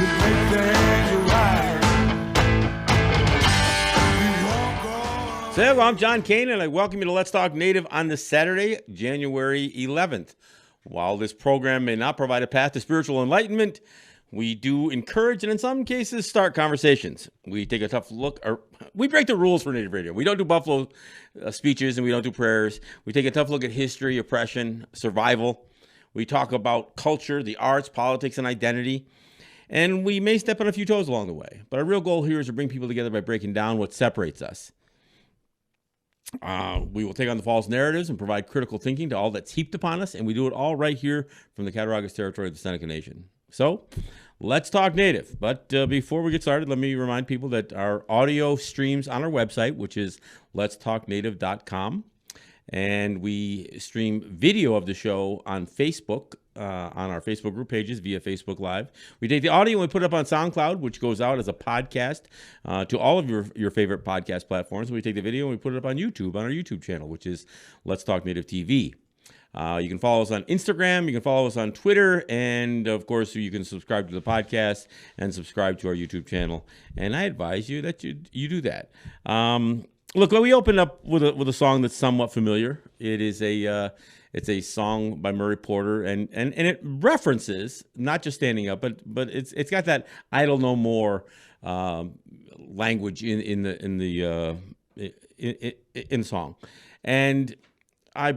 make things right. So I'm John Kane, and I welcome you to Let's Talk Native on this Saturday, January 11th. While this program may not provide a path to spiritual enlightenment, we do encourage and in some cases start conversations. We take a tough look, or we break the rules for Native radio. We don't do buffalo speeches and we don't do prayers. We take a tough look at history, oppression, survival. We talk about culture, the arts, politics, and identity. And we may step on a few toes along the way. But our real goal here is to bring people together by breaking down what separates us. We will take on the false narratives and provide critical thinking to all that's heaped upon us, and we do it all right here from the Cattaraugus territory of the Seneca Nation. So, let's talk Native. But before we get started, let me remind people that our audio streams on our website, which is letstalknative.com, and we stream video of the show on Facebook, on our Facebook group pages via Facebook Live. We take the audio and we put it up on SoundCloud, which goes out as a podcast to all of your favorite podcast platforms. We take the video and we put it up on YouTube, on our YouTube channel, which is Let's Talk Native TV. You can follow us on Instagram, you can follow us on Twitter, and of course you can subscribe to the podcast and subscribe to our YouTube channel. And I advise you that you do that. Look, we opened up with a song that's somewhat familiar. It is it's a song by Murray Porter, and it references not just standing up, but it's got that "Idle No More" language in the song, and I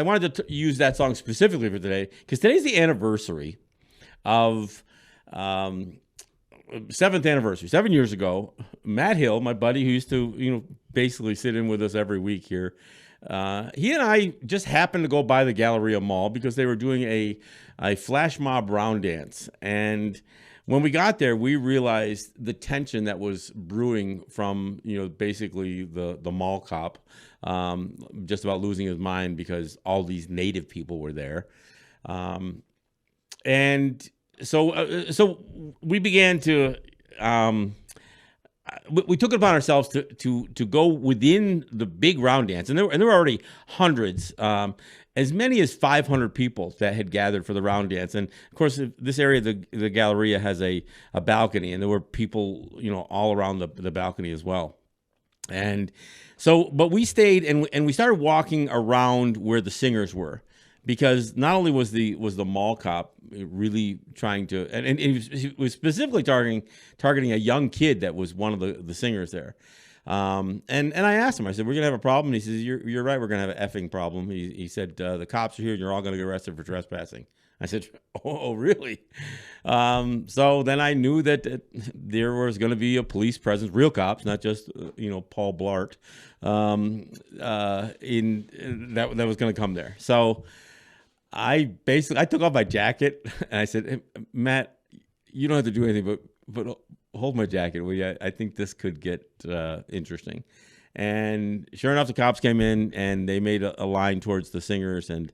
wanted to use that song specifically for today because today's the anniversary of 7th anniversary. 7 years ago, Matt Hill, my buddy who used to basically sit in with us every week here, he and I just happened to go by the Galleria Mall because they were doing a flash mob round dance. And when we got there, we realized the tension that was brewing from, basically the mall cop, just about losing his mind because all these Native people were there. And so we began to, we took it upon ourselves to go within the big round dance, and there were already hundreds, as many as 500 people that had gathered for the round dance. And of course, this area, the Galleria has a balcony, and there were people, all around the balcony as well. And so, but we stayed and we started walking around where the singers were, because not only was the mall cop really trying to, and he was specifically targeting a young kid that was one of the singers there. And I asked him, I said, "We're gonna have a problem?" And he says, "You're right. We're gonna have an effing problem." He said, "The cops are here, and you're all gonna get arrested for trespassing." I said, "Oh, really?" So then I knew that there was going to be a police presence, real cops, not just Paul Blart, in that was going to come there. So I took off my jacket and I said, "Hey, Matt, you don't have to do anything, but hold my jacket, will you? I think this could get interesting." And sure enough, the cops came in and they made a line towards the singers, and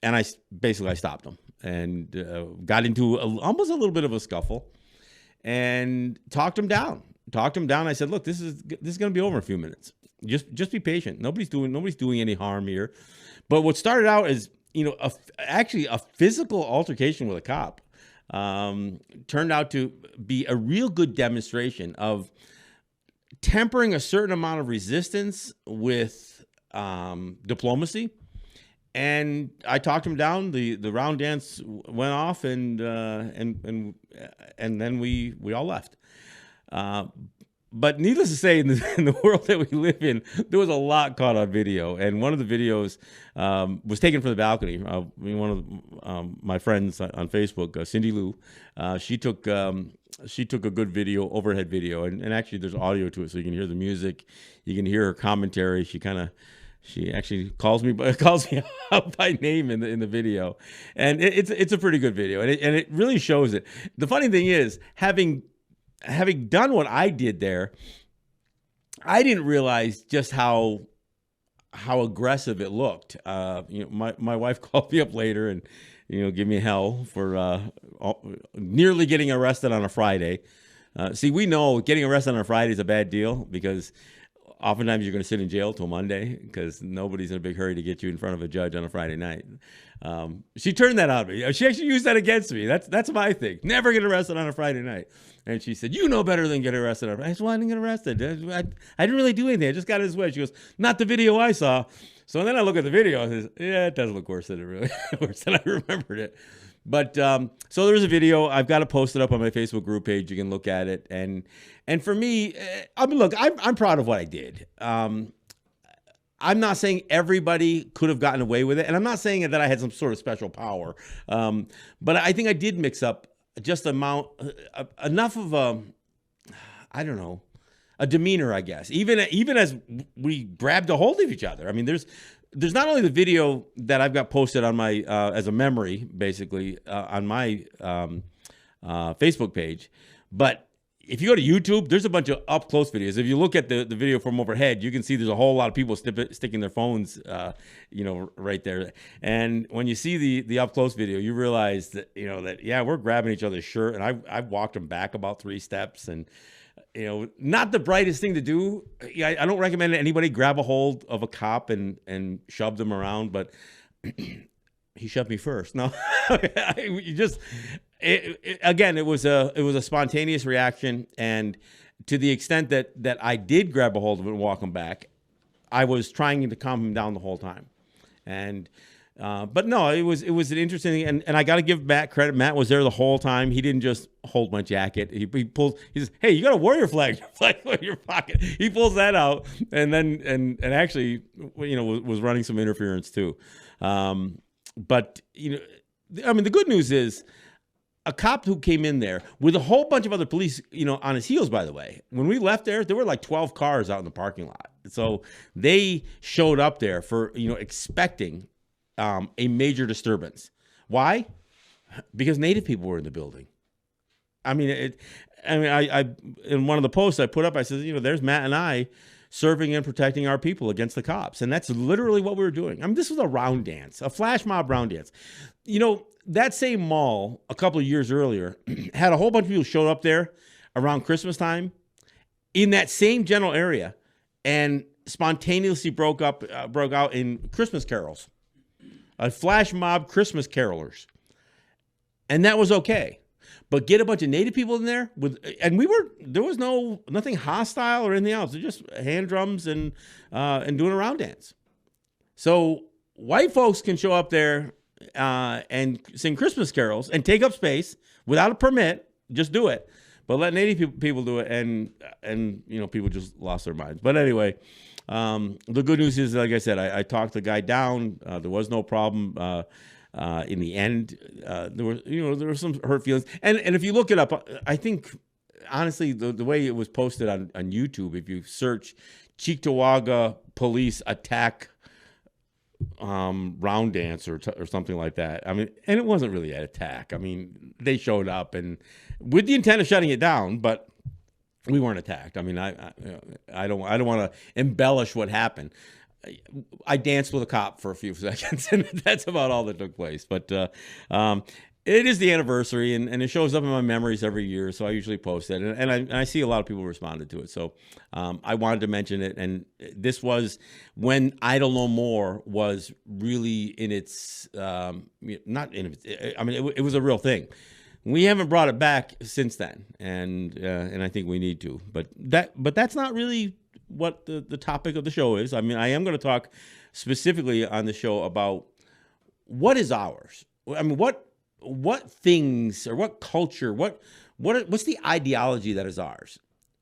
I stopped them and got into almost a little bit of a scuffle and talked them down. I said, "Look, this is going to be over in a few minutes. Just be patient. Nobody's doing any harm here." But what started out as actually a physical altercation with a cop turned out to be a real good demonstration of tempering a certain amount of resistance with diplomacy. And I talked him down. The round dance went off, and then we all left. But needless to say, in the world that we live in, there was a lot caught on video. And one of the videos was taken from the balcony. One of my friends on Facebook, Cindy Lou, she took a good video, overhead video, and actually there's audio to it, so you can hear the music, you can hear her commentary. She actually calls me out by name in the video, and it's a pretty good video, and it really shows it. The funny thing is, having done what I did there, I didn't realize just how aggressive it looked. My wife called me up later and give me hell for nearly getting arrested on a Friday. See, we know getting arrested on a Friday is a bad deal because Oftentimes you're going to sit in jail till Monday because nobody's in a big hurry to get you in front of a judge on a Friday night. She turned that on me. She actually used that against me. That's my thing. Never get arrested on a Friday night. And she said, you know better than get arrested on a Friday night. I said, well, I didn't get arrested. I didn't really do anything. I just got his way. She goes, not the video I saw. So then I look at the video and says, yeah, it does look worse than it really worse than I remembered it. But so there was a video. I've got to post it up on my Facebook group page. You can look at it. And for me, I mean, look, I'm proud of what I did. I'm not saying everybody could have gotten away with it. And I'm not saying that I had some sort of special power. But I think I did mix up just enough of I don't know, a demeanor, I guess. Even as we grabbed a hold of each other. I mean, there's not only the video that I've got posted on my as a memory, basically, on my Facebook page, but if you go to YouTube, there's a bunch of up close videos. If you look at the video from overhead, you can see there's a whole lot of people sticking their phones, right there. And when you see the up close video, you realize that yeah, we're grabbing each other's shirt, and I've walked them back about 3 steps, and not the brightest thing to do. I don't recommend anybody grab a hold of a cop and shove them around, but he shoved me first. No, again, it was a spontaneous reaction, and to the extent that I did grab a hold of it and walk him back, I was trying to calm him down the whole time. And but no, it was an interesting thing, and I got to give Matt credit. Matt was there the whole time. He didn't just hold my jacket. He says, "Hey, you got a warrior flag in your pocket." He pulls that out, and then and actually, was running some interference too. But I mean, the good news is, a cop who came in there with a whole bunch of other police, on his heels, by the way. When we left there were like 12 cars out in the parking lot. So they showed up there for, expecting a major disturbance. Why? Because Native people were in the building. I mean, I in one of the posts I put up, I said, there's Matt and I serving and protecting our people against the cops. And that's literally what we were doing. I mean, this was a round dance, a flash mob round dance. That same mall a couple of years earlier had a whole bunch of people showed up there around Christmas time in that same general area and spontaneously broke out in Christmas carols, a flash mob Christmas carolers. And that was okay. But get a bunch of Native people in there there was nothing hostile or anything else. They're just hand drums and doing a round dance. So white folks can show up there and sing Christmas carols and take up space without a permit. Just do it. But let Native people do it, and people just lost their minds. But anyway, the good news is, like I said, I talked the guy down. There was no problem. In the end, there were some hurt feelings, and if you look it up, I think honestly the way it was posted on YouTube, if you search Cheektowaga police attack round dance or something like that, I mean, and it wasn't really an attack. I mean, they showed up and with the intent of shutting it down, but we weren't attacked. I mean, I don't want to embellish what happened. I danced with a cop for a few seconds, and that's about all that took place. But it is the anniversary, and it shows up in my memories every year, so I usually post it. And I see a lot of people responded to it. So I wanted to mention it. And this was when Idle No More was really in its, not in its, I mean, it was a real thing. We haven't brought it back since then, and I think we need to. But that's not really what the topic of the show is. I mean, I am going to talk specifically on the show about what is ours. I mean, what things or what culture, what's the ideology that is ours?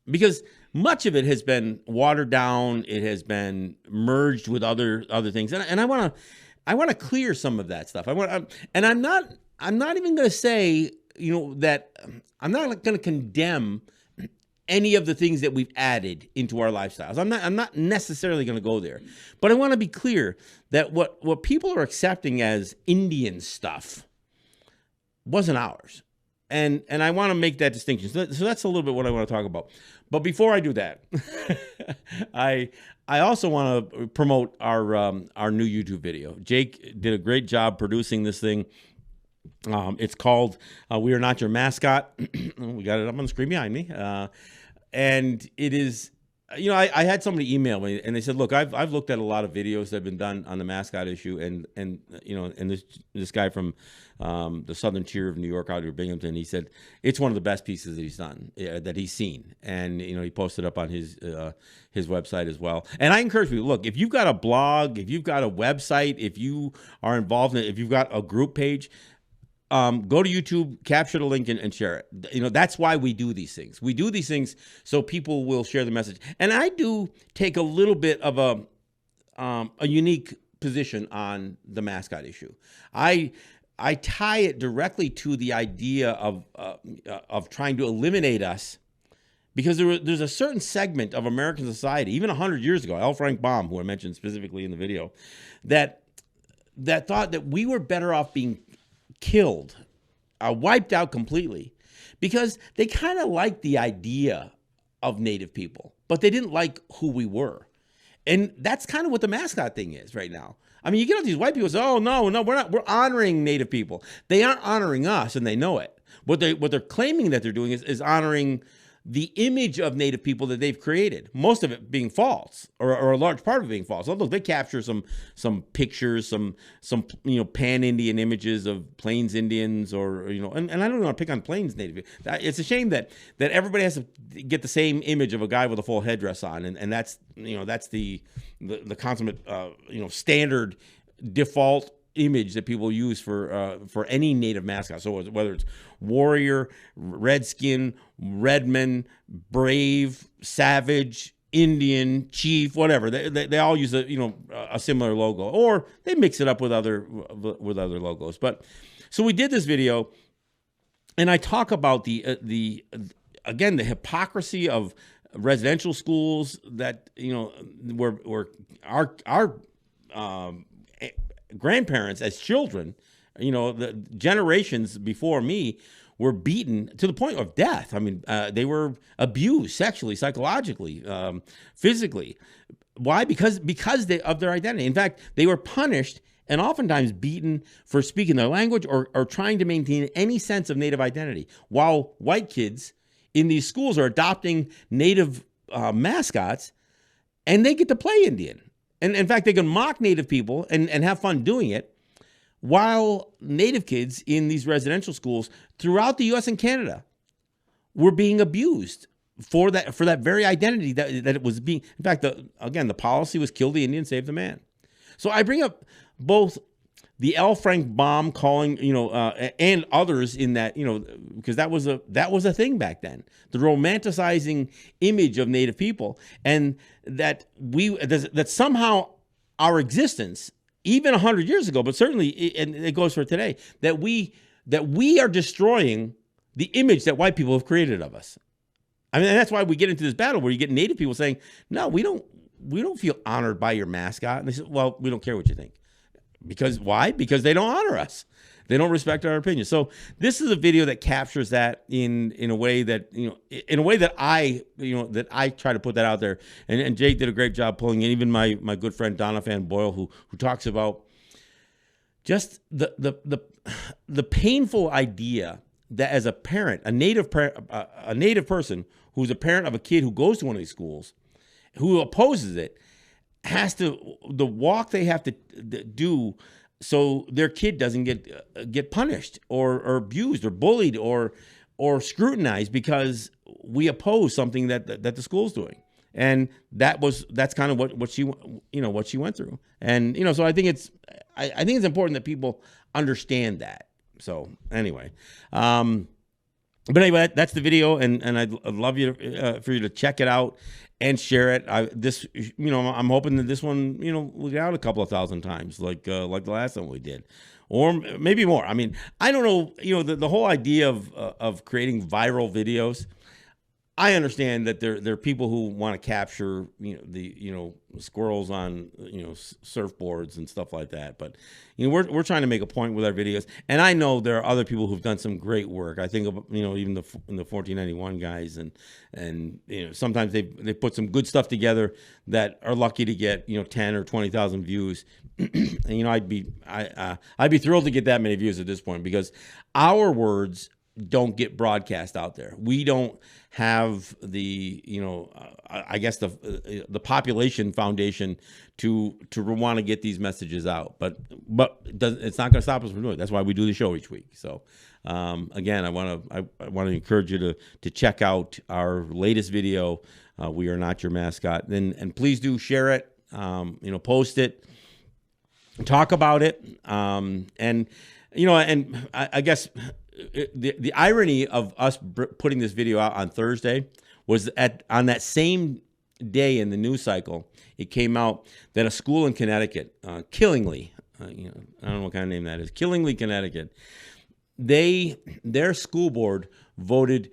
Because much of it has been watered down. It has been merged with other things, and I want to clear some of that stuff. And I'm not even going to say that I'm not going to condemn any of the things that we've added into our lifestyles. I'm not necessarily going to go there, but I want to be clear that what people are accepting as Indian stuff wasn't ours, and I want to make that distinction. So that's a little bit what I want to talk about. But before I do that, I also want to promote our new YouTube video. Jake did a great job producing this thing. It's called "We Are Not Your Mascot." We got it up on the screen behind me. And it is you know, I had somebody email me and they said, look, I've looked at a lot of videos that have been done on the mascot issue, and you know, and this guy from the Southern Tier of New York out here, Binghamton, he said it's one of the best pieces that he's done, that he's seen, and you know, he posted up on his website as well. And I encourage people, look, if you've got a blog, if you've got a website, if you are involved in it, if you've got a group page, go to YouTube, capture the link, and share it. You know, that's why we do these things. We do these things so people will share the message. And I do take a little bit of a unique position on the mascot issue. I tie it directly to the idea of trying to eliminate us, because there's a certain segment of American society, even 100 years ago, L. Frank Baum, who I mentioned specifically in the video, that thought that we were better off being killed, wiped out completely, because they kind of liked the idea of Native people, but they didn't like who we were. And that's kind of what the mascot thing is right now. I mean, you get all these white people say, oh, no, we're not. We're honoring Native people. They aren't honoring us, and they know it. What they're claiming that they're doing is honoring the image of Native people that they've created, most of it being false, or a large part of it being false. Although they capture some pictures, some you know, pan-Indian images of Plains Indians, or you know, and I don't want to pick on Plains Native. It's a shame that everybody has to get the same image of a guy with a full headdress on, and that's, you know, that's the consummate you know, standard default image that people use for any Native mascot. So whether it's warrior, redskin, redman, brave, savage, Indian, chief, whatever, they all use a similar logo, or they mix it up with other logos. But so we did this video, and I talk about the hypocrisy of residential schools that, you know, where our grandparents as children, you know, the generations before me were beaten to the point of death. I mean, they were abused sexually, psychologically, physically. Why? Because of their identity. In fact, they were punished and oftentimes beaten for speaking their language or trying to maintain any sense of Native identity, while white kids in these schools are adopting Native mascots, and they get to play Indian. And in fact, they can mock Native people and have fun doing it, while Native kids in these residential schools throughout the U.S. and Canada were being abused for that very identity that it was being. In fact, the policy was kill the Indian, save the man. So I bring up both the L. Frank Baum calling, you know, and others in that, you know, because that was a thing back then, the romanticizing image of Native people, and that somehow our existence, even 100 years ago, but certainly, and it goes for today, that we are destroying the image that white people have created of us. I mean, and that's why we get into this battle where you get Native people saying, no, we don't feel honored by your mascot. And they say, well, we don't care what you think. Because why? Because they don't honor us. They don't respect our opinion. So this is a video that captures that in a way that, you know, in a way that I try to put that out there. And Jake did a great job pulling in. Even my good friend Doniphan Boyle, who talks about just the painful idea that as a parent, a native person who's a parent of a kid who goes to one of these schools, who opposes it, has to, the walk they have to do so their kid doesn't get punished or abused or bullied or scrutinized because we oppose something that the school's doing. And that's kind of what she went through. And, you know, so I think it's important that people understand that. So anyway, but anyway, that's the video, and I'd love you for you to check it out and share it. I'm hoping that this one, you know, will get out a couple of thousand times, like the last one we did, or maybe more. I mean, I don't know. You know, the whole idea of creating viral videos. I understand that there are people who want to capture, you know, squirrels on, you know, surfboards and stuff like that. But, you know, we're trying to make a point with our videos. And I know there are other people who've done some great work. I think of, you know, even the 1491 guys, and you know, sometimes they put some good stuff together that are lucky to get, you know, 10 or 20,000 views. And, you know, I'd be thrilled to get that many views at this point, because our words don't get broadcast out there. We don't have the, I guess the population foundation to want to get these messages out. But it's not going to stop us from doing it. That's why we do the show each week. So again, I want to encourage you to check out our latest video. We are not your mascot. And please do share it. Post it, talk about it, and I guess the irony of us putting this video out on Thursday was on that same day in the news cycle, it came out that a school in Connecticut, Killingly, I don't know what kind of name that is, Killingly, Connecticut, their school board voted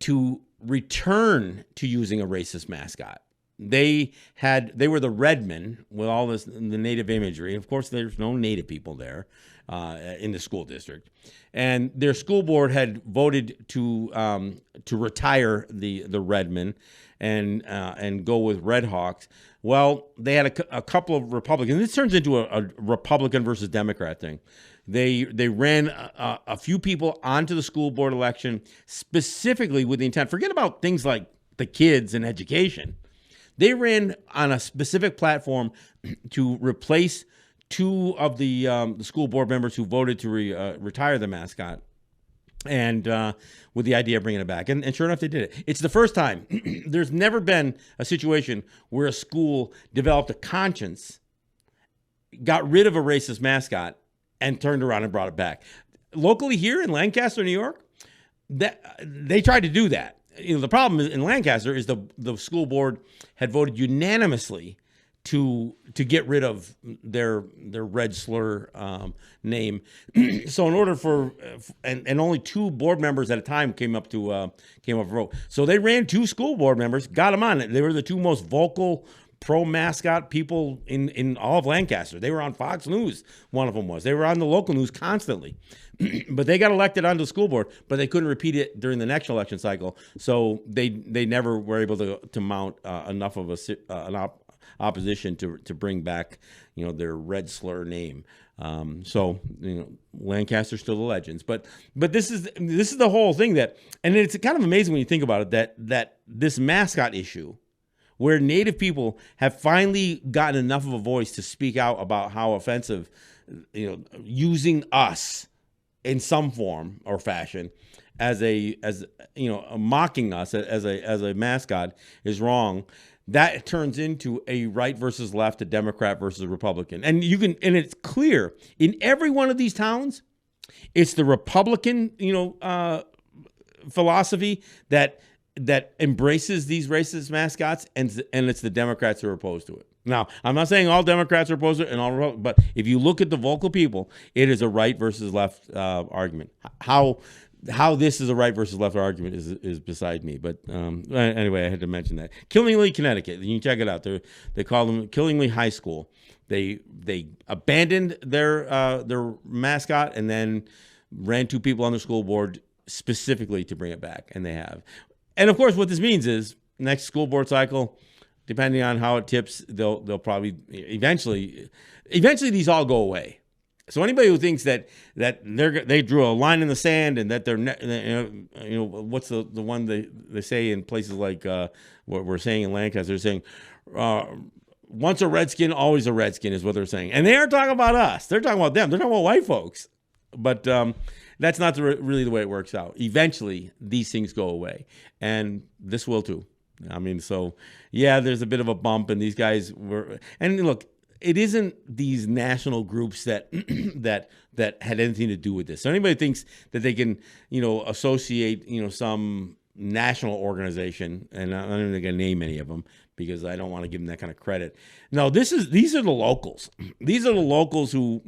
to return to using a racist mascot. They were the Redmen with all the native imagery. Of course, there's no native people there in the school district, and their school board had voted to retire the Redmen and go with Red Hawks. Well, they had a couple of Republicans. This turns into a Republican versus Democrat thing. They ran a few people onto the school board election specifically with the intent. Forget about things like the kids and education. They ran on a specific platform to replace two of the school board members who voted to retire the mascot, and with the idea of bringing it back. And sure enough, they did it. It's the first time. There's never been a situation where a school developed a conscience, got rid of a racist mascot, and turned around and brought it back. Locally here in Lancaster, New York, they tried to do that. The problem in Lancaster is the school board had voted unanimously to get rid of their red slur name. So in order for and only two board members at a time came up for vote. So they ran two school board members, got them on it. They were the two most vocal pro mascot people in all of Lancaster. They were on Fox News. One of them was. They were on the local news constantly. But they got elected onto the school board, but they couldn't repeat it during the next election cycle. So they never were able to mount enough of an opposition to bring back their red slur name. So Lancaster's still the legends. But this is the whole thing and it's kind of amazing when you think about it that this mascot issue, where Native people have finally gotten enough of a voice to speak out about how offensive, using us in some form or fashion as mocking us as a mascot is wrong. That turns into a right versus left, a Democrat versus a Republican. And it's clear in every one of these towns, it's the Republican, philosophy that embraces these racist mascots, and it's the Democrats who are opposed to it. Now, I'm not saying all Democrats are opposed to it and all, but if you look at the vocal people, it is a right versus left argument. How this is a right versus left argument is beside me. But anyway, I had to mention that. Killingly, Connecticut. You can check it out. They call them Killingly High School. They abandoned their mascot and then ran two people on the school board specifically to bring it back, and they have. And of course, what this means is next school board cycle, depending on how it tips, they'll probably eventually these all go away. So anybody who thinks that they drew a line in the sand and that they're what's the one they say in places like what we're saying in Lancaster, they're saying once a Redskin, always a Redskin is what they're saying, and they aren't talking about us. They're talking about them. They're talking about white folks, but that's not really the way it works out. Eventually, these things go away, and this will too. I mean, so yeah, there's a bit of a bump, and these guys were. And look, it isn't these national groups that had anything to do with this. So anybody thinks that they can, associate, some national organization, and I'm not even going to name any of them because I don't want to give them that kind of credit. No, these are the locals. These are the locals who,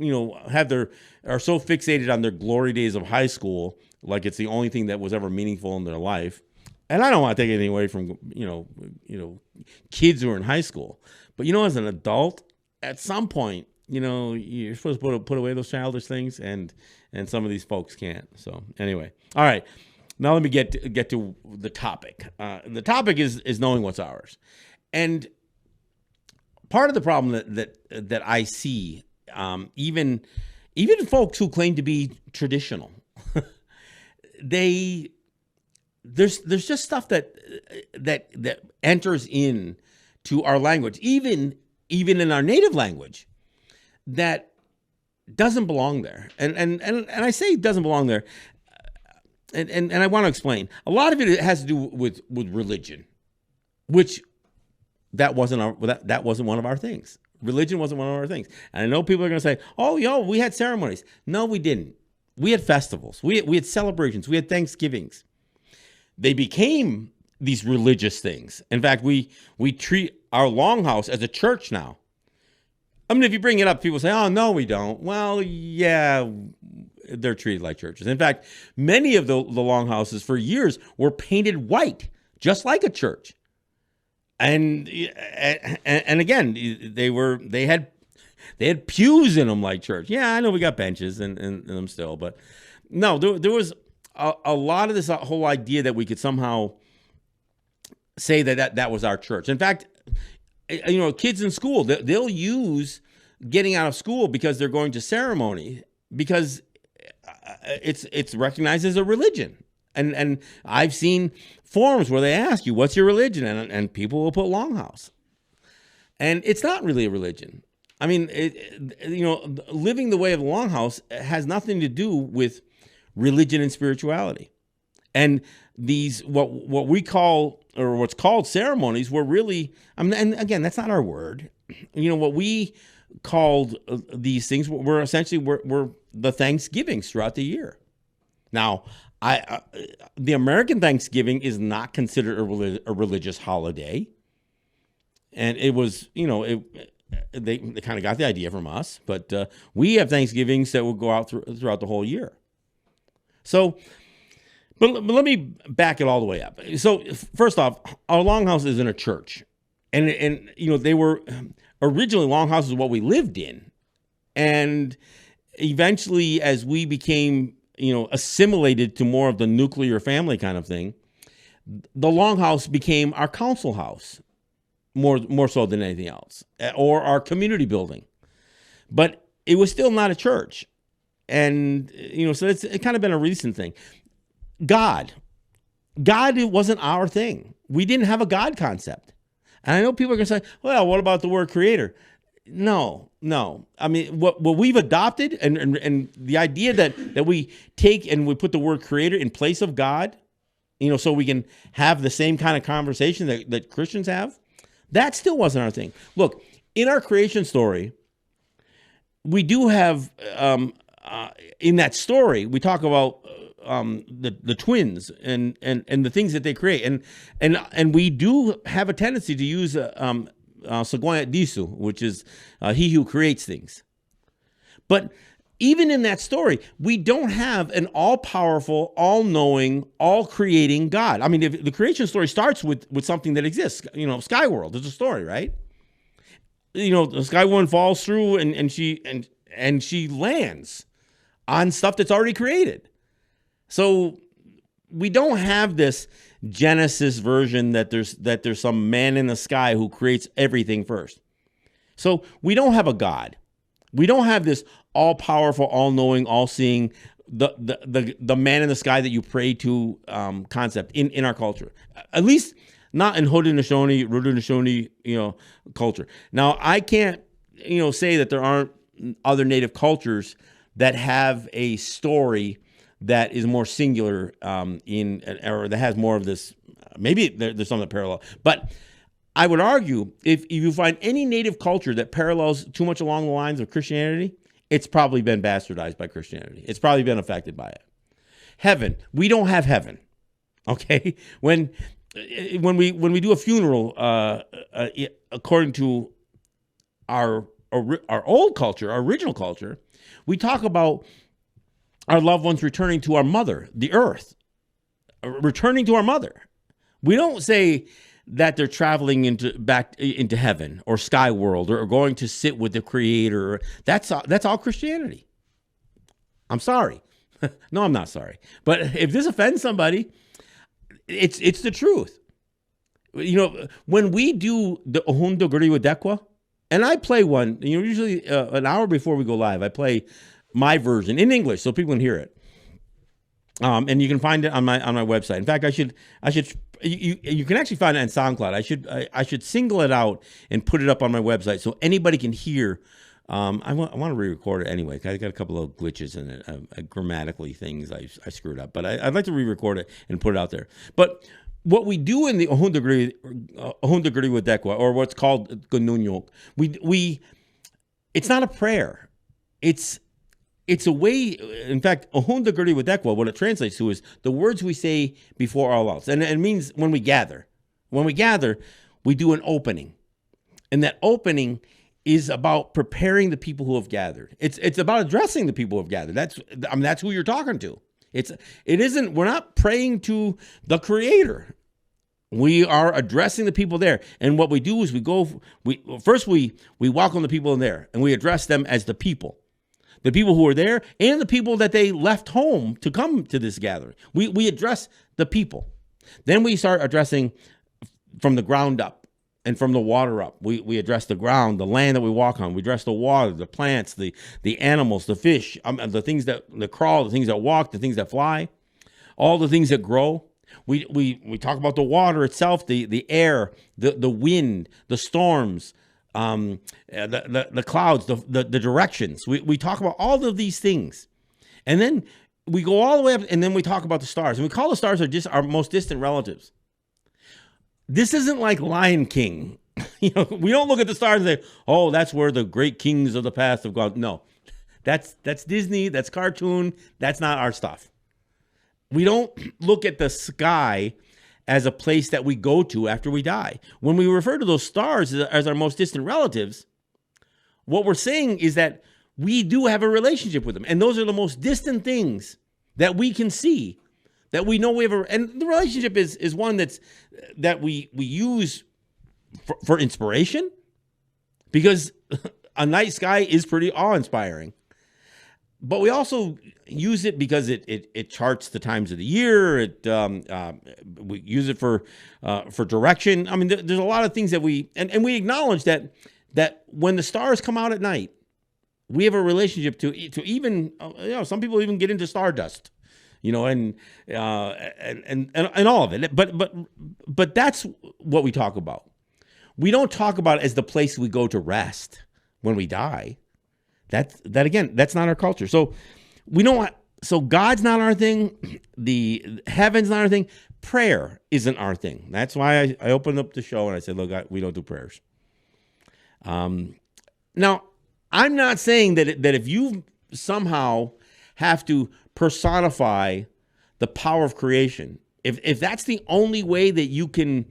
are so fixated on their glory days of high school, like it's the only thing that was ever meaningful in their life. And I don't want to take anything away from, kids who are in high school. But, as an adult, at some point, you're supposed to put away those childish things, and some of these folks can't. So anyway, all right. Now let me get to the topic. The topic is knowing what's ours. And part of the problem that I see, even folks who claim to be traditional, there's just stuff that enters in to our language, even in our native language, that doesn't belong there. And I say it doesn't belong there. And I want to explain. A lot of it has to do with religion, which that wasn't one of our things. Religion wasn't one of our things. And I know people are going to say, "Oh, we had ceremonies." No, we didn't. We had festivals. We had celebrations. We had Thanksgivings. They became these religious things. In fact, we treat our longhouse as a church now. I mean, if you bring it up, people say, "Oh, no, we don't." Well, yeah, they're treated like churches. In fact, many of the longhouses for years were painted white, just like a church. And again, they had pews in them like church. Yeah, I know we got benches in them still, but no, there was a lot of this whole idea that we could somehow say that was our church. In fact, kids in school, they'll use getting out of school because they're going to ceremony, because it's recognized as a religion. And I've seen forums where they ask you, "What's your religion?" And people will put longhouse. And it's not really a religion. I mean, living the way of the longhouse has nothing to do with religion and spirituality. And these what we call, or what's called, ceremonies were really, and again, that's not our word. What we called these things were essentially were the Thanksgivings throughout the year. Now, the American Thanksgiving is not considered a religious holiday, and it was, they kind of got the idea from us, but we have Thanksgivings that will go out throughout the whole year. So, but let me back it all the way up. So, first off, our longhouse isn't a church, and they were originally, longhouses is what we lived in, and eventually, as we became assimilated to more of the nuclear family kind of thing, the longhouse became our council house, more so than anything else, or our community building. But it was still not a church. And, so it's kind of been a recent thing. God, it wasn't our thing. We didn't have a God concept. And I know people are going to say, "Well, what about the word creator?" No. I mean, what we've adopted, and the idea that we take and we put the word creator in place of God, so we can have the same kind of conversation that Christians have, that still wasn't our thing. Look, in our creation story, we do have, in that story, we talk about the twins and the things that they create, and we do have a tendency to use Sagoya Disu, which is he who creates things. But even in that story, we don't have an all-powerful, all-knowing, all-creating God. I mean, if the creation story starts with something that exists. Skyworld is a story, right? The Sky Woman falls through and she lands on stuff that's already created. So we don't have this Genesis version that there's some man in the sky who creates everything first. So we don't have a God. We don't have this all-powerful, all-knowing, all-seeing, the man in the sky that you pray to concept in our culture. At least not in Haudenosaunee, Haudenosaunee, culture. Now, I can't, say that there aren't other native cultures that have a story that is more singular or that has more of this. Maybe there's some that parallel, but I would argue if you find any native culture that parallels too much along the lines of Christianity, it's probably been bastardized by Christianity. It's probably been affected by it. Heaven, we don't have heaven. Okay, when we do a funeral, according to our old culture, our original culture, we talk about our loved ones returning to our mother, the earth, returning to our mother. We don't say that they're traveling back into heaven or sky world or going to sit with the Creator. That's all Christianity. I'm sorry. No, I'm not sorry. But if this offends somebody, it's the truth. When we do the Ohundo Guriwa Dekwa, and I play one, usually an hour before we go live, I play my version in English so people can hear it. And you can find it on my website. In fact, you can actually find it on SoundCloud. I should single it out and put it up on my website so anybody can hear. I want to re-record it anyway. I got a couple of glitches in it, grammatically things I screwed up, but I'd like to re-record it and put it out there. But what we do in the Ohun Degree with Dekwa, or what's called Gununyok, it's not a prayer. It's a way. In fact, Ohun Degree with Dekwa, what it translates to is the words we say before all else, and it means when we gather. When we gather, we do an opening, and that opening is about preparing the people who have gathered. It's about addressing the people who have gathered. That's who you're talking to. We're not praying to the Creator. We are addressing the people there. And what we do is we welcome the people in there, and we address them as the people who are there and the people that they left home to come to this gathering. We address the people. Then we start addressing from the ground up. And from the water up, we address the ground, the land that we walk on. We address the water, the plants, the animals, the fish, the things that crawl, the things that walk, the things that fly, all the things that grow. We talk about the water itself, the air, the wind, the storms, the clouds, the directions. We talk about all of these things, and then we go all the way up, and then we talk about the stars, and we call the stars our most distant relatives. This isn't like Lion King. We don't look at the stars and say, "Oh, that's where the great kings of the past have gone." No, that's Disney. That's cartoon. That's not our stuff. We don't look at the sky as a place that we go to after we die. When we refer to those stars as our most distant relatives, what we're saying is that we do have a relationship with them, and those are the most distant things that we can see. That we know we have and the relationship is one that we use for inspiration, because a night sky is pretty awe-inspiring. But we also use it because it charts the times of the year. We use it for direction. I mean, there's a lot of things that we acknowledge that when the stars come out at night, we have a relationship to even some people even get into stardust. And all of it. But that's what we talk about. We don't talk about it as the place we go to rest when we die. That's not our culture. So God's not our thing. The heaven's not our thing. Prayer isn't our thing. That's why I opened up the show and I said, look, we don't do prayers. Now, I'm not saying that if you somehow have to personify the power of creation, if that's the only way that you can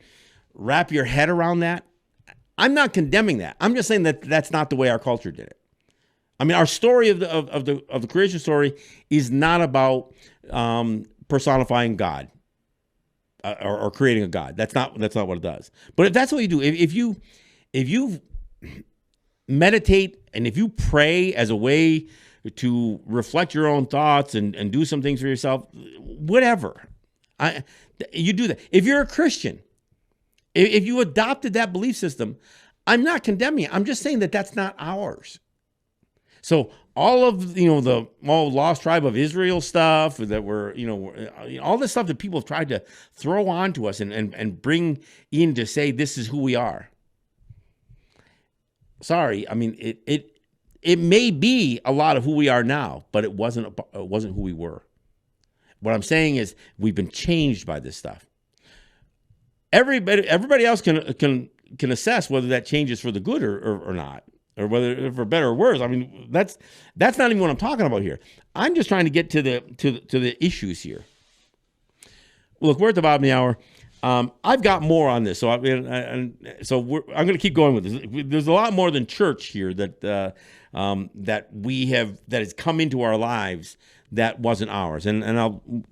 wrap your head around that, I'm not condemning that. I'm just saying that that's not the way our culture did it. I mean, our story of the creation story is not about personifying God or creating a God. That's not what it does. But if that's what you do, if you meditate and if you pray as a way to reflect your own thoughts and do some things for yourself, whatever, you do that. If you're a Christian, if you adopted that belief system, I'm not condemning it. I'm just saying that that's not ours. So all of the lost tribe of Israel stuff that we're all this stuff that people have tried to throw onto us and bring in to say this is who we are. Sorry, I mean it may be a lot of who we are now, but it wasn't who we were. What I'm saying is we've been changed by this stuff. Everybody else can assess whether that change is for the good or not, or whether for better or worse. I mean, that's not even what I'm talking about here. I'm just trying to get to the issues here. Look, we're at the bottom of the hour. I've got more on this, so I'm going to keep going with this. There's a lot more than church here that has come into our lives that wasn't ours, and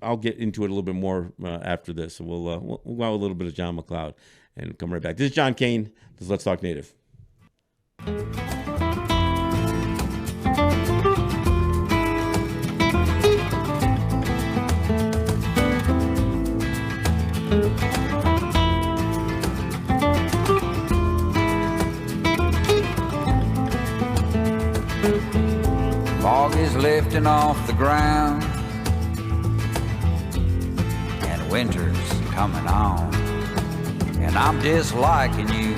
I'll get into it a little bit more after this. So we'll go out a little bit of John McLeod and come right back. This is John Kane. This is Let's Talk Native. Fog is lifting off the ground. winter's coming on, and I'm disliking you.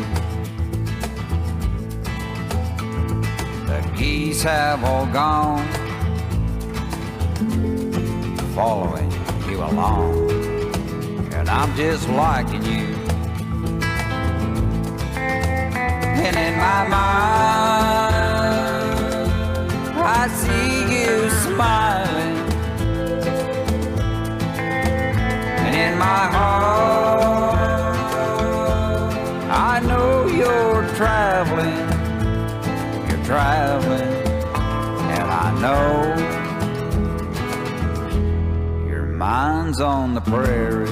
The geese have all gone, following you along, and I'm disliking you. And in my mind, I see you smiling, and in my heart, I know you're traveling, and I know your mind's on the prairie.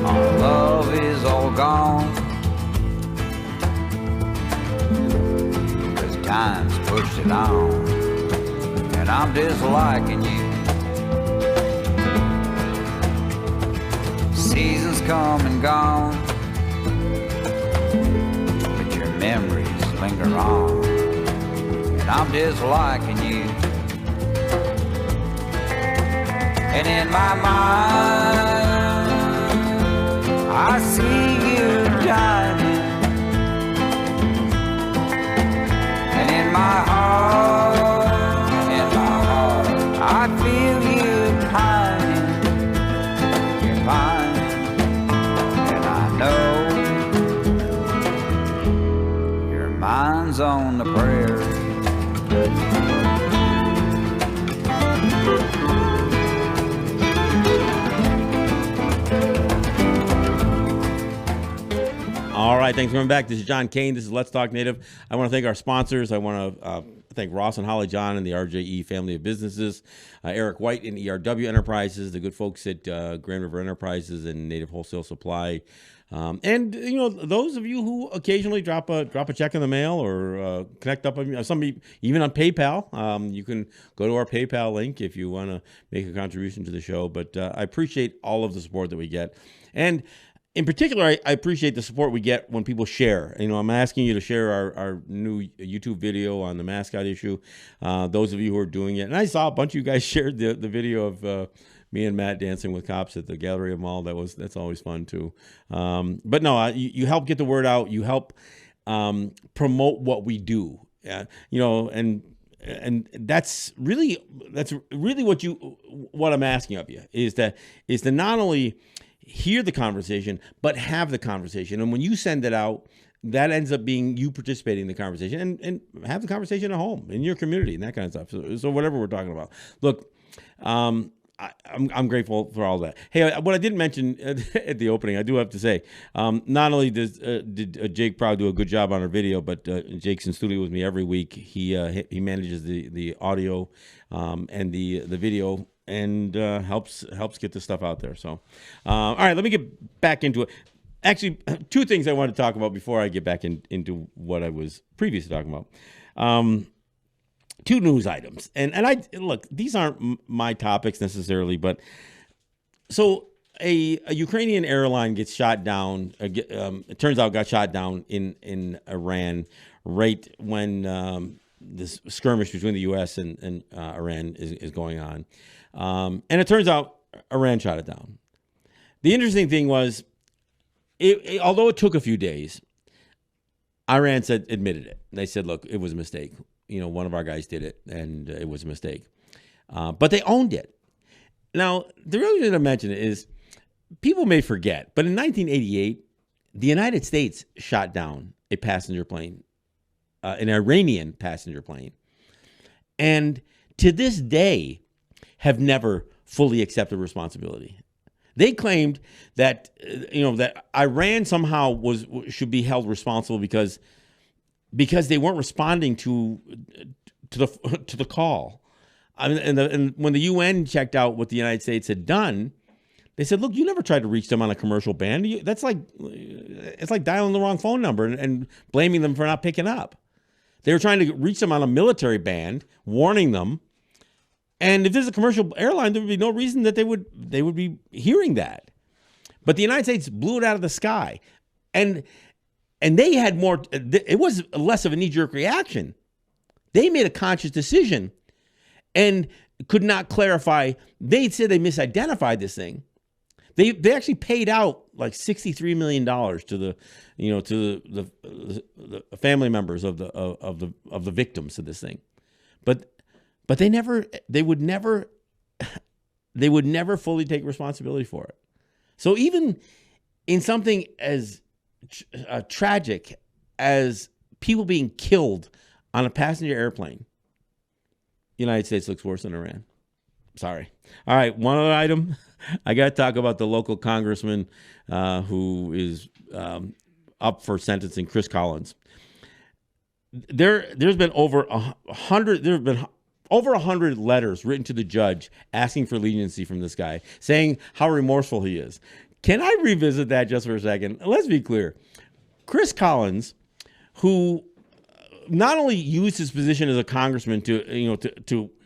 Our love is all gone, 'cause time's pushed it on, and I'm disliking you. Seasons come and gone, but your memories linger on, and I'm disliking you. And in my mind, I see you dining, and in my heart, I feel you pining, you're pining, and I know your mind's on the prairie. All right, thanks for coming back. This is John Kane. This is Let's Talk Native. I want to thank our sponsors. I want to thank Ross and Holly John and the RJE family of businesses, Eric White and ERW Enterprises, the good folks at Grand River Enterprises and Native Wholesale Supply. And you know, those of you who occasionally drop a check in the mail or connect up, somebody even on PayPal, you can go to our PayPal link if you want to make a contribution to the show. But I appreciate all of the support that we get, and in particular, I appreciate the support we get when people share. You know, I'm asking you to share our new YouTube video on the mascot issue. Those of you who are doing it, and I saw a bunch of you guys shared the video of me and Matt dancing with cops at the Galleria Mall. That's always fun too. But no, you help get the word out. You help promote what we do. You know, and that's really what I'm asking of you is to not only hear the conversation, but have the conversation. And when you send it out, that ends up being you participating in the conversation and have the conversation at home, in your community, and that kind of stuff. So whatever we're talking about. Look, I'm grateful for all that. Hey, what I didn't mention at the opening, I do have to say, not only did Jake Proud do a good job on our video, but Jake's in studio with me every week. He manages the audio and the video, and helps get this stuff out there. So, all right, let me get back into it. Actually, two things I want to talk about before I get back into what I was previously talking about. Two news items, and I look, these aren't my topics necessarily, but so a Ukrainian airline gets shot down. It turns out got shot down in Iran right when this skirmish between the U.S. and Iran is going on. And it turns out Iran shot it down. The interesting thing was, although it took a few days, Iran admitted it. They said, look, it was a mistake. You know, one of our guys did it, and it was a mistake. But they owned it. Now, the real reason I mention it is people may forget, but in 1988, the United States shot down a passenger plane, an Iranian passenger plane. And to this day, have never fully accepted responsibility. They claimed that that Iran somehow should be held responsible because they weren't responding to the call. I mean, and when the UN checked out what the United States had done, they said, "Look, you never tried to reach them on a commercial band. It's like dialing the wrong phone number and blaming them for not picking up. They were trying to reach them on a military band, warning them." And if this is a commercial airline, there would be no reason that they would be hearing that. But the United States blew it out of the sky. And they had more, it was less of a knee-jerk reaction. They made a conscious decision and could not clarify. They said they misidentified this thing. They actually paid out like $63 million to the family members of the victims of this thing. But they would never fully take responsibility for it. So even in something as tragic as people being killed on a passenger airplane, the United States looks worse than Iran. Sorry. All right, one other item. I got to talk about the local congressman who is up for sentencing, Chris Collins. There's been over 100. There have been over 100 letters written to the judge asking for leniency from this guy, saying how remorseful he is. Can I revisit that just for a second? Let's be clear. Chris Collins, who not only used his position as a congressman to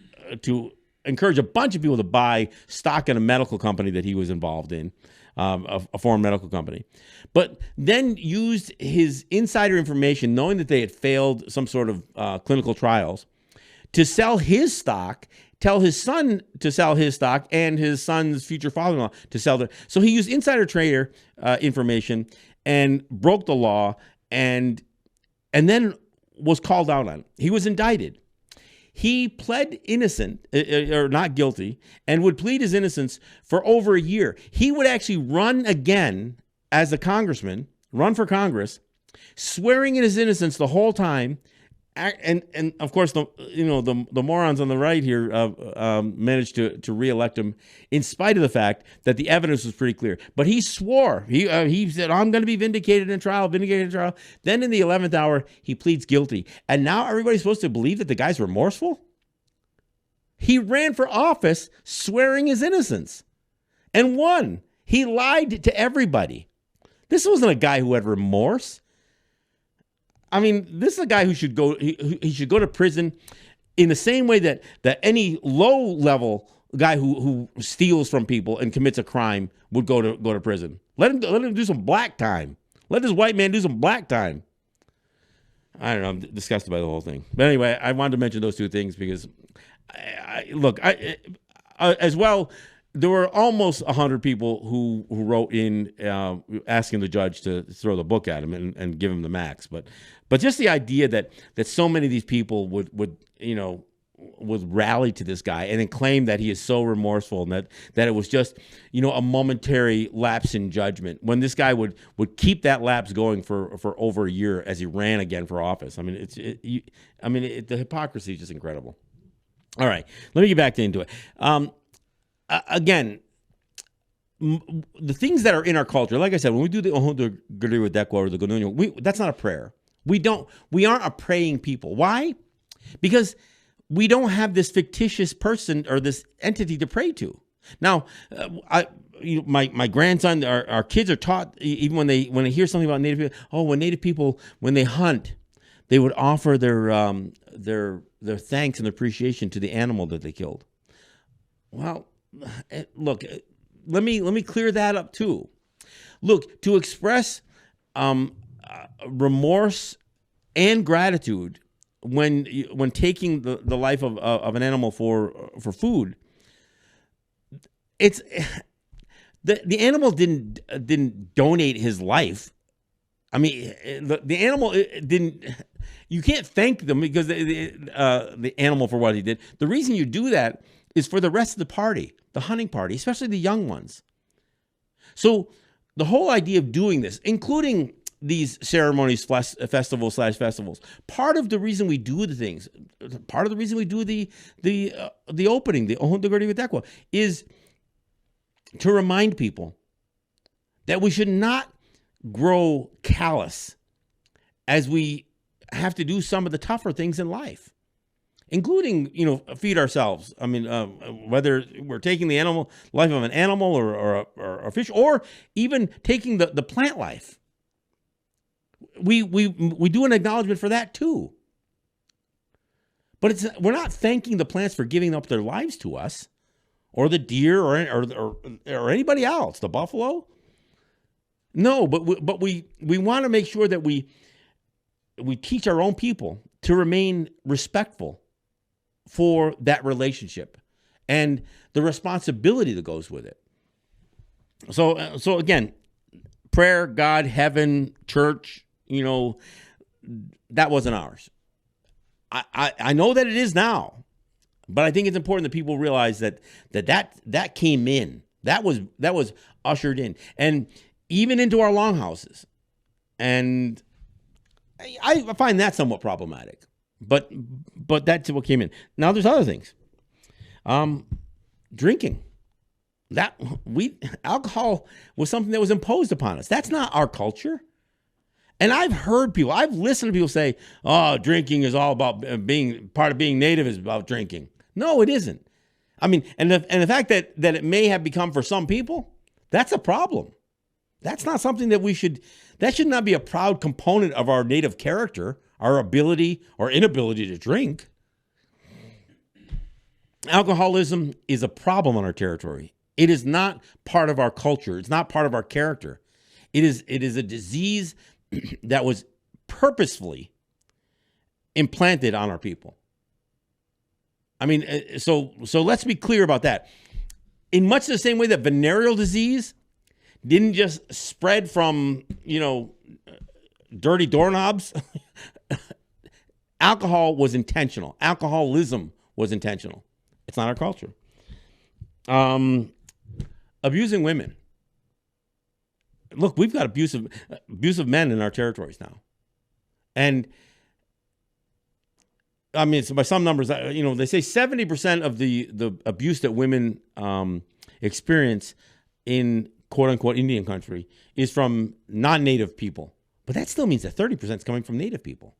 encourage a bunch of people to buy stock in a medical company that he was involved in, a foreign medical company, but then used his insider information, knowing that they had failed some sort of clinical trials, to sell his stock, tell his son to sell his stock, and his son's future father-in-law to sell their. So he used insider trader information and broke the law, and then was called out on it. He was indicted. He pled innocent or not guilty and would plead his innocence for over a year. He would actually run again as a congressman, run for Congress, swearing in his innocence the whole time. And of course, the morons on the right here managed to reelect him in spite of the fact that the evidence was pretty clear. But he swore. He said, "I'm going to be vindicated in trial, vindicated in trial." Then in the 11th hour, he pleads guilty. And now everybody's supposed to believe that the guy's remorseful? He ran for office swearing his innocence and won. He lied to everybody. This wasn't a guy who had remorse. I mean, this is a guy who should go. He should go to prison in the same way that any low level guy who steals from people and commits a crime would go to prison. Let him do some black time. Let this white man do some black time. I don't know. I'm disgusted by the whole thing. But anyway, I wanted to mention those two things because, as well. There were almost 100 people who wrote in asking the judge to throw the book at him and give him the max. But just the idea that so many of these people would rally to this guy and then claim that he is so remorseful and that it was just a momentary lapse in judgment, when this guy would keep that lapse going for over a year as he ran again for office. I mean, the hypocrisy is just incredible. All right, let me get back into it. Again, the things that are in our culture, like I said, when we do the Ohundu or the Gununyo, that's not a prayer. We aren't a praying people. Why? Because we don't have this fictitious person or this entity to pray to. Now, my grandson, our kids are taught, even when they hear something about Native people, when Native people, when they hunt, they would offer their thanks and appreciation to the animal that they killed. Well, look, let me clear that up too. Look, to express remorse and gratitude when taking the life of an animal for food, it's the animal didn't donate his life. I mean, the animal didn't. You can't thank them because the animal for what he did. The reason you do that is for the rest of the party, the hunting party, especially the young ones. So the whole idea of doing this, including these ceremonies, festivals, part of the reason we do the things, part of the reason we do the opening, the Ohundu Vitekwa, is to remind people that we should not grow callous as we have to do some of the tougher things in life, including, feed ourselves. I mean, whether we're taking the life of an animal or a fish, or even taking the plant life. We do an acknowledgement for that too. But we're not thanking the plants for giving up their lives to us, or the deer, or anybody else, the buffalo. No, but we want to make sure that we teach our own people to remain respectful for that relationship and the responsibility that goes with it. So again, prayer, God, heaven, church, that wasn't ours. I know that it is now, but I think it's important that people realize that came in. That was ushered in, and even into our longhouses. And I find that somewhat problematic. But that's what came in. Now there's other things. Drinking. Alcohol was something that was imposed upon us. That's not our culture. And I've listened to people say, "Oh, drinking is all about being part of being native is about drinking." No, it isn't. I mean, and the fact that it may have become for some people, that's a problem. That's not something that that should not be a proud component of our native character, our ability or inability to drink. Alcoholism is a problem on our territory. It is not part of our culture. It's not part of our character. It is a disease that was purposefully implanted on our people. I mean, so let's be clear about that. In much the same way that venereal disease didn't just spread from, dirty doorknobs, alcohol was intentional. Alcoholism was intentional. It's not our culture. Abusing women. Look, we've got abusive men in our territories now. And I mean, so by some numbers, they say 70% of the abuse that women experience in quote unquote Indian country is from non-native people. But that still means that 30% is coming from native people.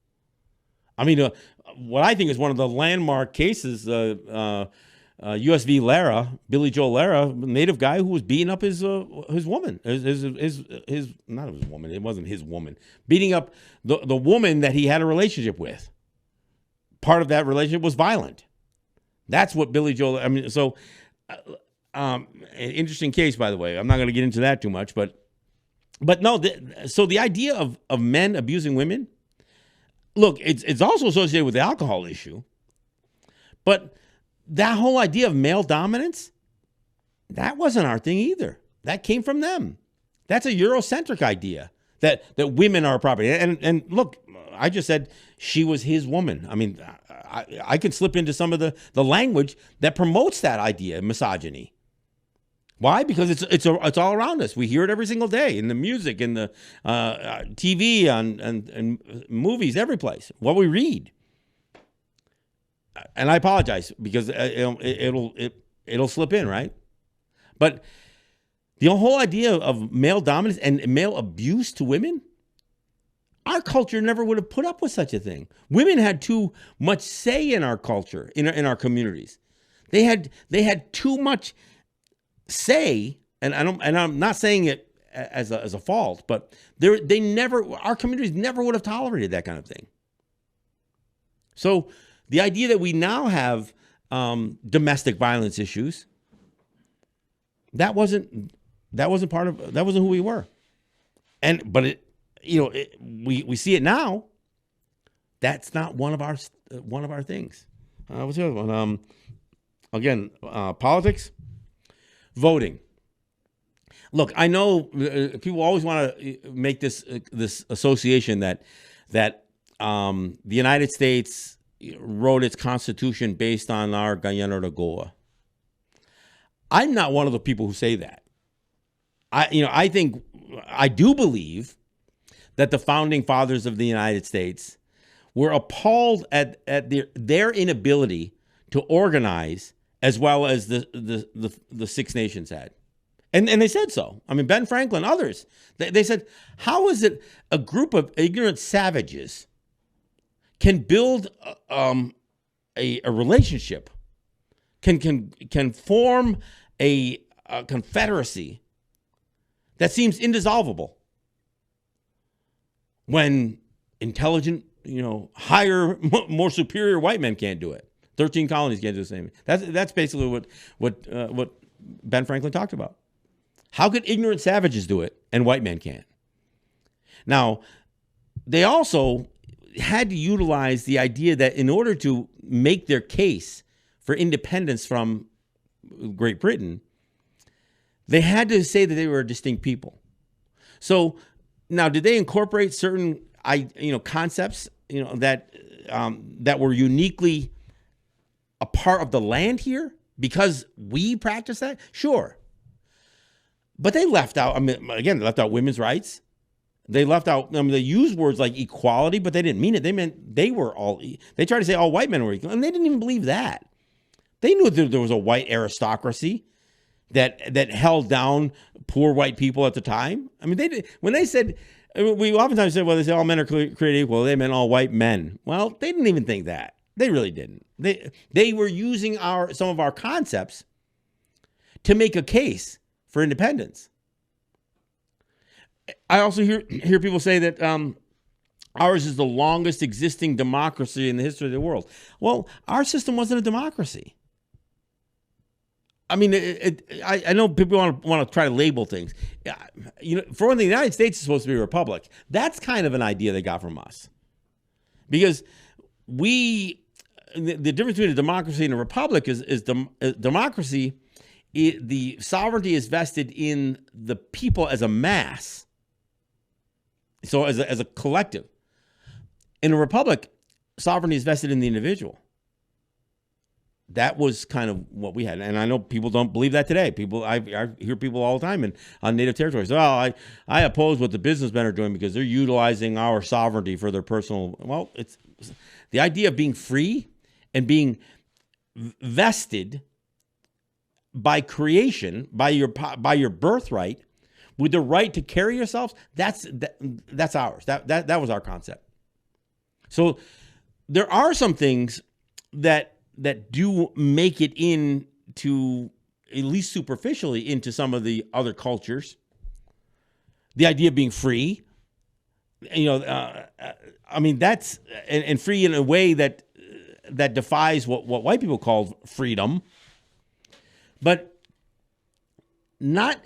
I mean, what I think is one of the landmark cases, USV Lara, Billy Joe Lara, native guy who was beating up his woman, his not his woman, it wasn't his woman, beating up the woman that he had a relationship with. Part of that relationship was violent. That's what Billy Joe. I mean, so an interesting case, by the way. I'm not going to get into that too much, but no. So the idea of men abusing women, look, it's also associated with the alcohol issue, but that whole idea of male dominance, that wasn't our thing either. That came from them. That's a Eurocentric idea that women are property. And look, I just said she was his woman. I mean, I can slip into some of the language that promotes that idea, misogyny. Why? Because it's all around us. We hear it every single day in the music, in the TV, and movies, every place. What we read. And I apologize because it'll slip in, right? But the whole idea of male dominance and male abuse to women, our culture never would have put up with such a thing. Women had too much say in our culture, in our communities. They had too much say, and I'm not saying it as a fault, but our communities never would have tolerated that kind of thing. So the idea that we now have domestic violence issues, that wasn't who we were, but we see it now. That's not one of our things. What's the other one? Again, politics, voting. Look, I know people always want to make this association that the United States wrote its constitution based on our Guyana de Goa. I'm not one of the people who say that. I think I do believe that the founding fathers of the United States were appalled at their inability to organize as well as the Six Nations had. And they said so. I mean, Ben Franklin, others, they said, how is it a group of ignorant savages can build a relationship, can form a confederacy that seems indissoluble when intelligent higher, more superior white men can't do it. 13 colonies can't do the same. That's basically what Ben Franklin talked about. How could ignorant savages do it and white men can't? Now, they also had to utilize the idea that in order to make their case for independence from Great Britain, they had to say that they were a distinct people. So now, did they incorporate certain concepts that were uniquely a part of the land here because we practice that? Sure. But they left out, they left out women's rights. They left out, they used words like equality, but they didn't mean it. They meant they tried to say all white men were equal, and they didn't even believe that. They knew that there was a white aristocracy that held down poor white people at the time. When they said, we oftentimes say, well, they say all men are created equal. They meant all white men. Well, they didn't even think that. They really didn't. They were using some of our concepts to make a case for independence. I also hear people say that ours is the longest existing democracy in the history of the world. Well, our system wasn't a democracy. I know people want to try to label things. For one thing, the United States is supposed to be a republic. That's kind of an idea they got from us, because the difference between a democracy and a republic is democracy. The sovereignty is vested in the people as a mass. So as a collective. In a republic, sovereignty is vested in the individual. That was kind of what we had. And I know people don't believe that today. I hear people all the time on native territories. I oppose what the businessmen are doing because they're utilizing our sovereignty for their personal. Well, it's the idea of being free and being vested by creation, by your birthright, with the right to carry yourselves. That's ours. That was our concept. So there are some things that do make it into, at least superficially, into some of the other cultures. The idea of being free, that's and free in a way that defies what white people called freedom, but not.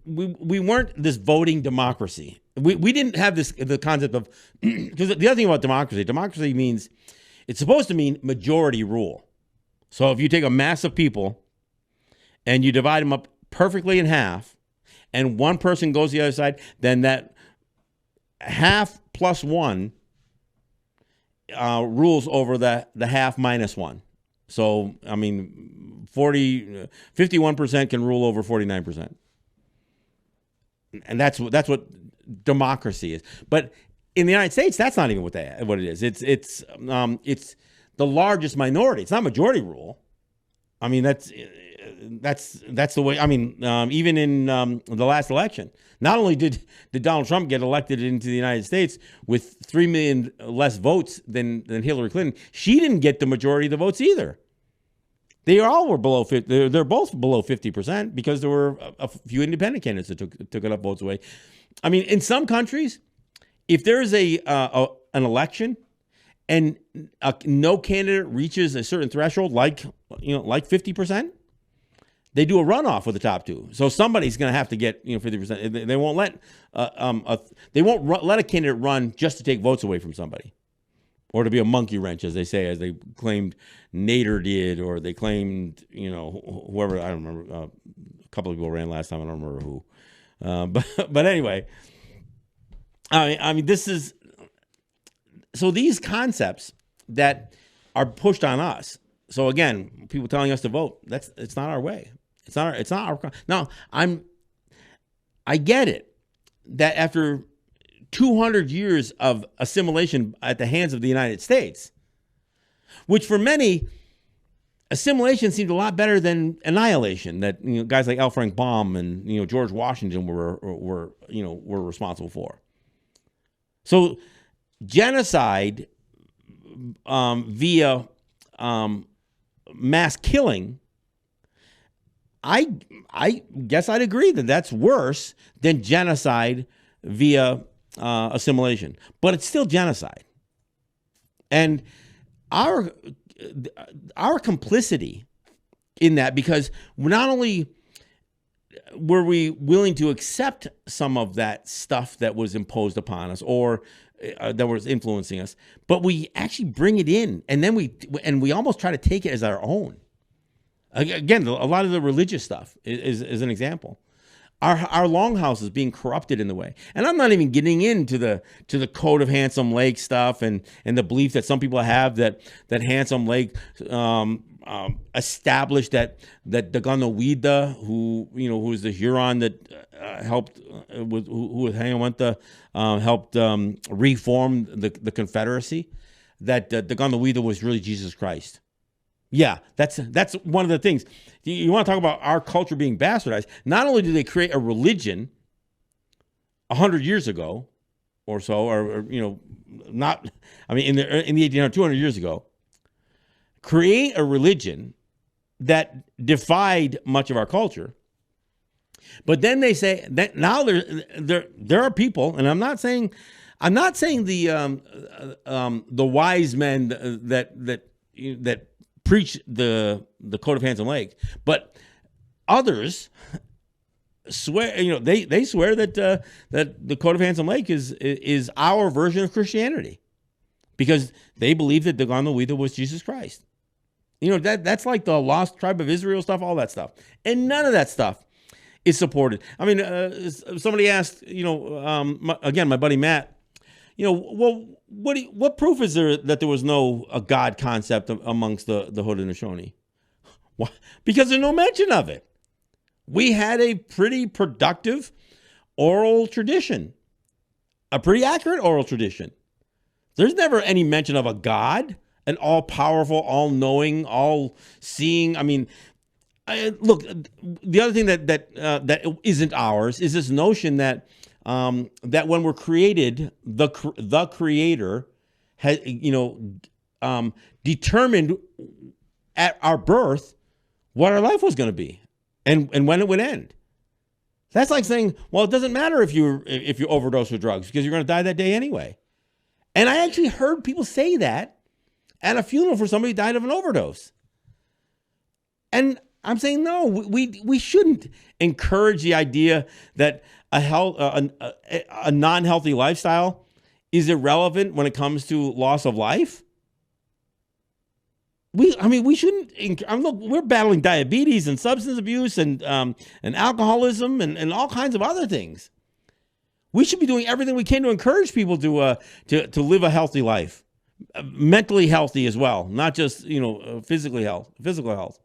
We weren't this voting democracy. We didn't have the concept of, because the other thing about democracy means it's supposed to mean majority rule. So if you take a mass of people and you divide them up perfectly in half, and one person goes to the other side, then that half plus one rules over the half minus one. So 51% can rule over 49%. And that's what democracy is. But in the United States, that's not even what it is. It's the largest minority. It's not majority rule. That's the way. Even in the last election, not only did Donald Trump get elected into the United States with 3 million less votes than Hillary Clinton, she didn't get the majority of the votes either. They all were below 50. They're both below 50% because there were a few independent candidates that took enough votes away. In some countries, if there is an election and no candidate reaches a certain threshold, like 50%, they do a runoff with the top two. So somebody's going to have to get 50%. They won't let let a candidate run just to take votes away from somebody, or to be a monkey wrench, as they claimed Nader did, or they claimed whoever, I don't remember. A couple of people ran last time. I don't remember who. But anyway, this is, so these concepts that are pushed on us. So again, people telling us to vote, it's not our way. It's not our. Now, I get it that after 200 years of assimilation at the hands of the United States, which for many, assimilation seemed a lot better than annihilation, that guys like L. Frank Baum and George Washington were responsible for. So genocide via mass killing, I guess I'd agree that that's worse than genocide via assimilation, but it's still genocide. And our complicity in that, because not only were we willing to accept some of that stuff that was imposed upon us or that was influencing us, but we actually bring it in, and then we almost try to take it as our own. Again, a lot of the religious stuff is an example. Our longhouses being corrupted in the way, and I'm not even getting into the Code of Handsome Lake stuff and the belief that some people have that Handsome Lake established that Daganowida, who was the Huron that helped who was hanging with helped reform the Confederacy, that Daganowida was really Jesus Christ. Yeah, that's one of the things. You want to talk about our culture being bastardized. Not only did they create a religion 100 years ago or so, or not, I mean, in the 1800s, 200 years ago, create a religion that defied much of our culture. But then they say that now there are people, and I'm not saying the wise men that preach the Code of Handsome Lake, but others swear, they swear that the Code of Handsome Lake is our version of Christianity, because they believe that Daganowida was Jesus Christ. That's like the lost tribe of Israel stuff, all that stuff, and none of that stuff is supported. I mean, somebody asked, again, my buddy Matt, well, what proof is there that there was no a God concept amongst the Haudenosaunee? Why? Because there's no mention of it. We had a pretty productive oral tradition, a pretty accurate oral tradition. There's never any mention of a God, an all-powerful, all-knowing, all-seeing. I mean, look, the other thing that isn't ours is this notion that when we're created, the Creator has, determined at our birth what our life was going to be and when it would end. That's like saying, well, it doesn't matter if you overdose with drugs because you're going to die that day anyway. And I actually heard people say that at a funeral for somebody who died of an overdose. And I'm saying, no, we shouldn't encourage the idea that a non-healthy lifestyle is irrelevant when it comes to loss of life. We shouldn't. Look, we're battling diabetes and substance abuse and alcoholism and all kinds of other things. We should be doing everything we can to encourage people to live a healthy life, mentally healthy as well, not just physical health.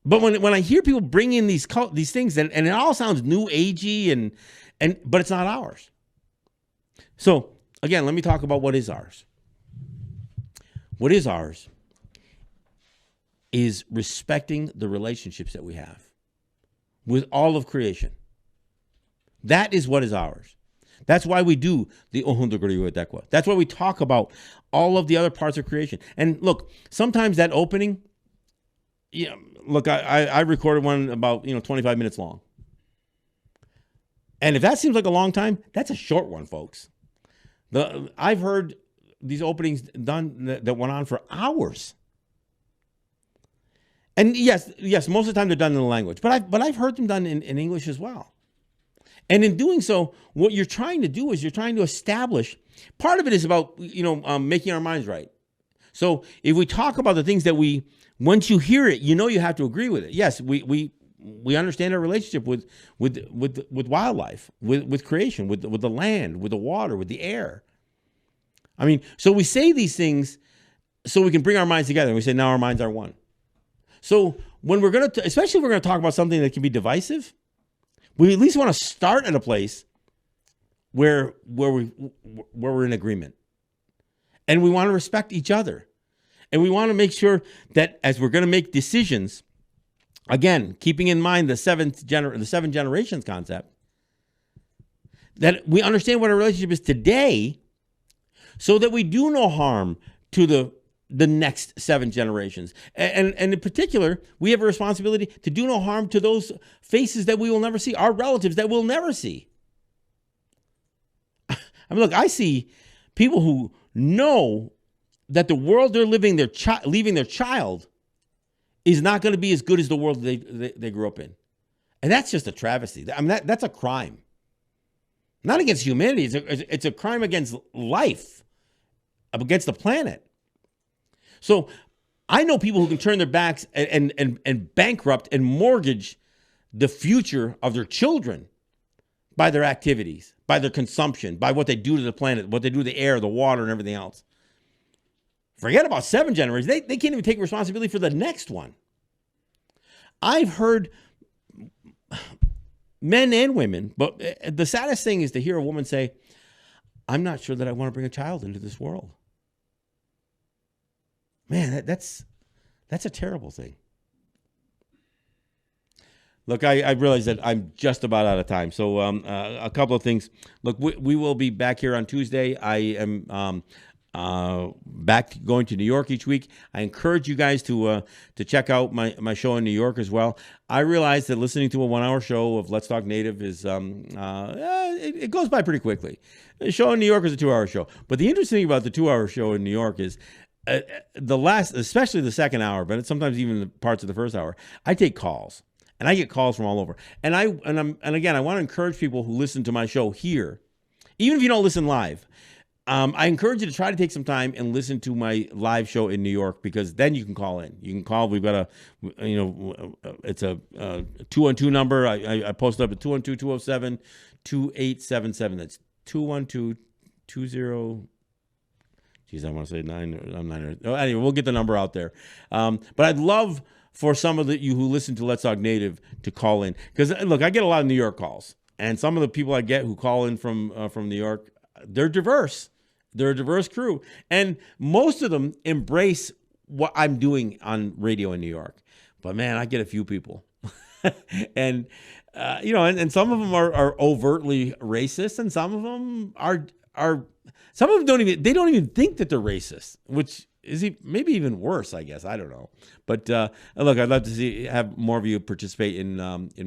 But when I hear people bring in these things, and it all sounds new agey but it's not ours. So again, let me talk about what is ours. What is ours is respecting the relationships that we have with all of creation. That is what is ours. That's why we do the Ohundaguriwa Dekwa. That's why we talk about all of the other parts of creation. And look, sometimes that opening, look, I recorded one about 25 minutes long. And if that seems like a long time, that's a short one, folks. I've heard these openings done that went on for hours. And yes, most of the time they're done in the language, but I've heard them done in English as well. And in doing so, what you're trying to do is you're trying to establish, part of it is about, making our minds right. So if we talk about the things that once you hear it, you have to agree with it. Yes, we understand our relationship with wildlife, with creation, with the land, with the water, with the air. I mean, so we say these things so we can bring our minds together. And we say, now our minds are one. So when we're going to, especially if we're going to talk about something that can be divisive, we at least want to start at a place where we're in agreement. And we want to respect each other. And we want to make sure that as we're going to make decisions, again, keeping in mind the seven generations concept, that we understand what our relationship is today so that we do no harm to the next 7 generations. And in particular, we have a responsibility to do no harm to those faces that we will never see, our relatives that we'll never see. I mean, look, I see people who know that the world they're leaving their child is not going to be as good as the world they grew up in. And that's just a travesty. I mean, that's a crime. Not against humanity. It's a crime against life, against the planet. So I know people who can turn their backs and bankrupt and mortgage the future of their children by their activities, by their consumption, by what they do to the planet, what they do to the air, the water, and everything else. Forget about 7 generations. They can't even take responsibility for the next one. I've heard men and women, but the saddest thing is to hear a woman say, I'm not sure that I want to bring a child into this world. Man, that's a terrible thing. Look, I realize that I'm just about out of time. So a couple of things. Look, we will be back here on Tuesday. I am back going to New York each week. I encourage you guys to check out my show in New York as well. I realize that listening to a 1-hour show of Let's Talk Native is it goes by pretty quickly. The show in New York is a 2-hour show. But the interesting thing about the 2-hour show in New York is especially the second hour, but sometimes even the parts of the first hour, I take calls. And I get calls from all over. And again, I want to encourage people who listen to my show here, even if you don't listen live. I encourage you to try to take some time and listen to my live show in New York, because then you can call in. You can call. We've got it's a 212 number. I posted up at 212-207-2877. That's 212-20. Geez, I want to say 9. I'm 9. Anyway, we'll get the number out there. But I'd love for some of you who listen to Let's Talk Native to call in, because look, I get a lot of New York calls, and some of the people I get who call in from New York, they're diverse. They're a diverse crew, and most of them embrace what I'm doing on radio in New York. But man, I get a few people, and and some of them are overtly racist, and some of them are some of them don't even think that they're racist, which is maybe even worse, I guess. I don't know. But look, I'd love to have more of you participate in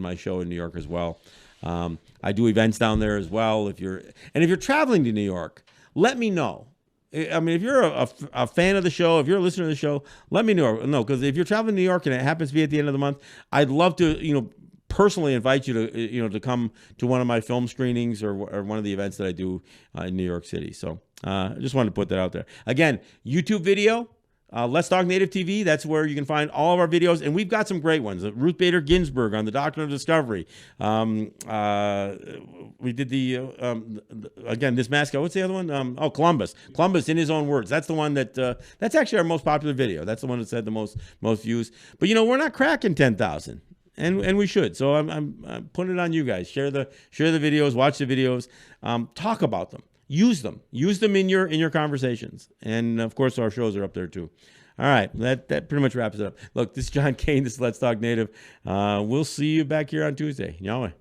my show in New York as well. I do events down there as well. If you're traveling to New York, let me know. I mean, if you're a fan of the show, if you're a listener to the show, let me know. No, because if you're traveling to New York and it happens to be at the end of the month, I'd love to, personally invite you to, to come to one of my film screenings or one of the events that I do in New York City. So I just wanted to put that out there. Again, YouTube video, Let's Talk Native TV. That's where you can find all of our videos. And we've got some great ones. Ruth Bader Ginsburg on the Doctrine of Discovery. We did again, this mascot. What's the other one? Columbus. Columbus in his own words. That's the one that's actually our most popular video. That's the one that said the most views. But, we're not cracking 10,000. And we should. So I'm putting it on you guys. Share the videos, watch the videos, talk about them, use them in your conversations. And of course, our shows are up there too. All right, that pretty much wraps it up. Look, this is John Kane. This is Let's Talk Native. We'll see you back here on Tuesday. Yahweh.